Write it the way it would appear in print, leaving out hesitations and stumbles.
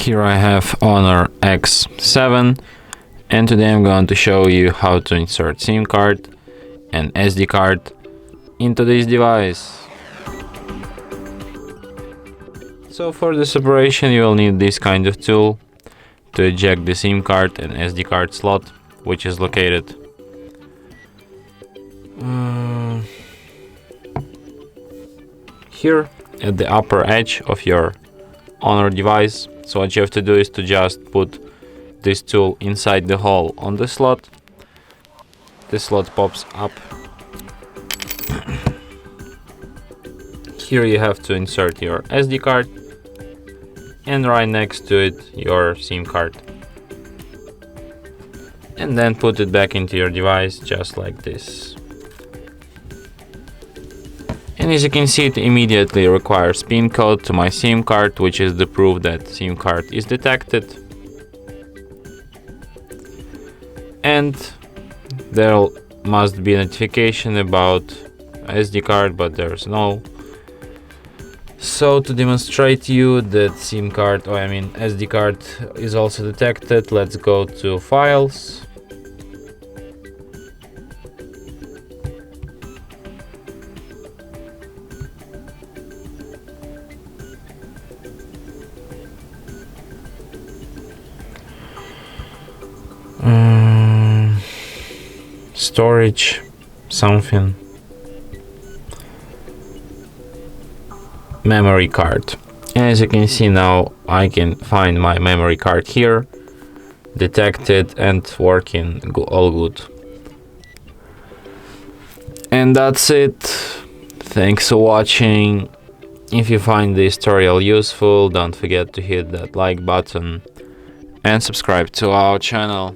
Here I have Honor X7, and today I'm going to show you how to insert SIM card and SD card into this device. So for this operation you will need this kind of tool to eject the SIM card and SD card slot, which is located here at the upper edge of your Honor device. So what you have to do is to just put this tool inside the hole on the slot. The slot pops up. Here you have to insert your SD card, and right next to it your SIM card, and then put it back into your device just like this. And as you can see, it immediately requires PIN code to my SIM card, which is the proof that SIM card is detected. And there must be a notification about SD card, but there's no. So to demonstrate you that SIM card, SD card is also detected, let's go to Files. Storage, something. Memory card. And as you can see now, I can find my memory card here, detected and working, all good. And that's it. Thanks for watching. If you find this tutorial useful, don't forget to hit that like button and subscribe to our channel.